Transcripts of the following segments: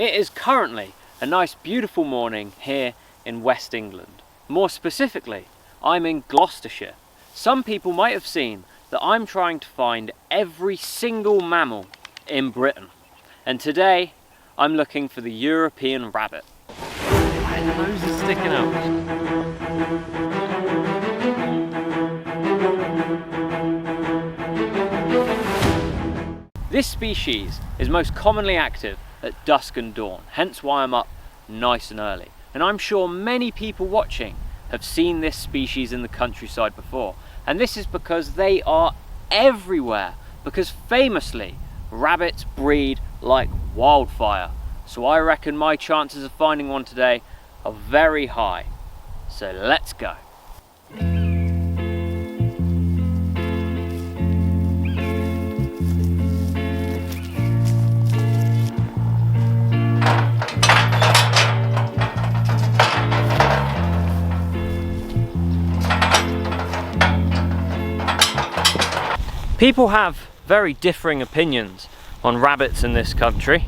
It is currently a nice beautiful morning here in West England. More specifically, I'm in Gloucestershire. Some people might have seen that I'm trying to find every single mammal in Britain. And today, I'm looking for the European rabbit. My nose is sticking out. This species is most commonly active at dusk and dawn, hence why I'm up nice and early. And I'm sure many people watching have seen this species in the countryside before. And this is because they are everywhere, because famously, rabbits breed like wildfire. So I reckon my chances of finding one today are very high. So let's go. People have very differing opinions on rabbits in this country.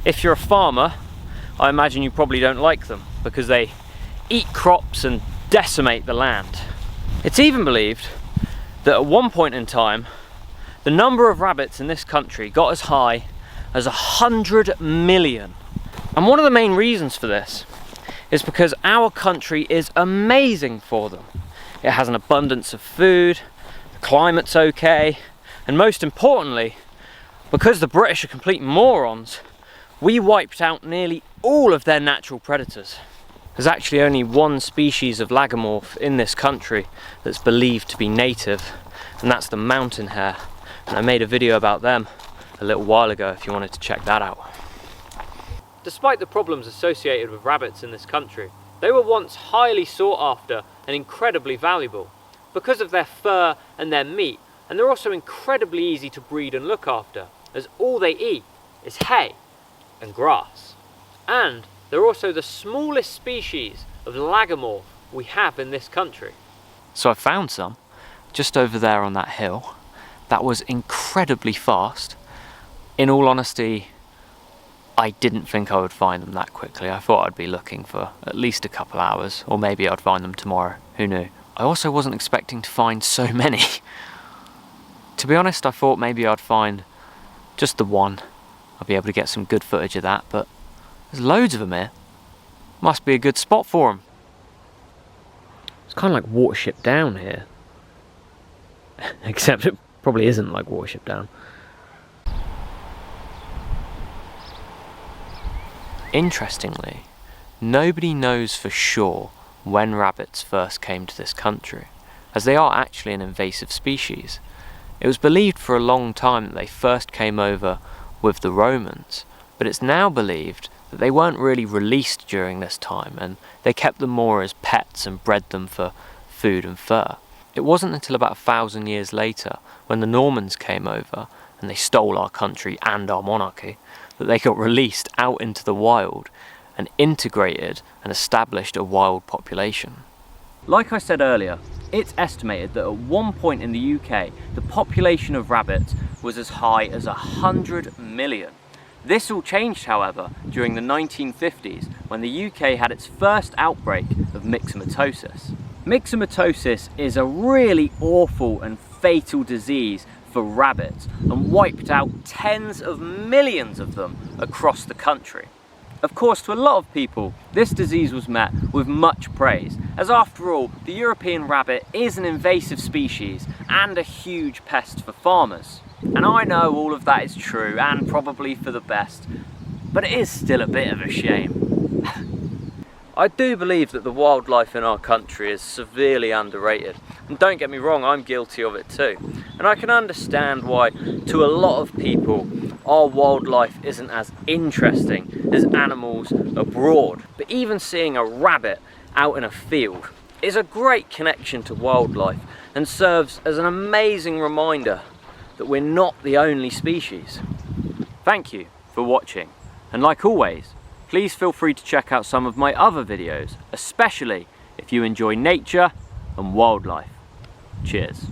If you're a farmer, I imagine you probably don't like them because they eat crops and decimate the land. It's even believed that at one point in time, the number of rabbits in this country got as high as 100 million. And one of the main reasons for this is because our country is amazing for them. It has an abundance of food, the climate's okay, and most importantly, because the British are complete morons, we wiped out nearly all of their natural predators. There's actually only one species of lagomorph in this country that's believed to be native, and that's the mountain hare. And I made a video about them a little while ago if you wanted to check that out. Despite the problems associated with rabbits in this country, they were once highly sought after and incredibly valuable because of their fur and their meat, and they're also incredibly easy to breed and look after, as all they eat is hay and grass. And they're also the smallest species of lagomorph we have in this country. So I found some just over there on that hill that was incredibly fast. In all honesty, I didn't think I would find them that quickly. I thought I'd be looking for at least a couple hours, or maybe I'd find them tomorrow, who knew. I also wasn't expecting to find so many. To be honest, I thought maybe I'd find just the one. I'll be able to get some good footage of that, but there's loads of them here. Must be a good spot for them. It's kind of like Watership Down here. Except it probably isn't like Watership Down. Interestingly, nobody knows for sure when rabbits first came to this country, as they are actually an invasive species. It was believed for a long time that they first came over with the Romans, but it's now believed that they weren't really released during this time, and they kept them more as pets and bred them for food and fur. It wasn't until about 1,000 years later, when the Normans came over and they stole our country and our monarchy, that they got released out into the wild and integrated and established a wild population. Like I said earlier, it's estimated that at one point in the UK, the population of rabbits was as high as 100 million. This all changed, however, during the 1950s, when the UK had its first outbreak of myxomatosis. Myxomatosis is a really awful and fatal disease for rabbits and wiped out tens of millions of them across the country. Of course, to a lot of people, this disease was met with much praise, as after all, the European rabbit is an invasive species and a huge pest for farmers. And I know all of that is true and probably for the best, but it is still a bit of a shame. I do believe that the wildlife in our country is severely underrated. And don't get me wrong, I'm guilty of it too. And I can understand why, to a lot of people, our wildlife isn't as interesting as animals abroad. But even seeing a rabbit out in a field is a great connection to wildlife and serves as an amazing reminder that we're not the only species. Thank you for watching, and like always, please feel free to check out some of my other videos, especially if you enjoy nature and wildlife. Cheers.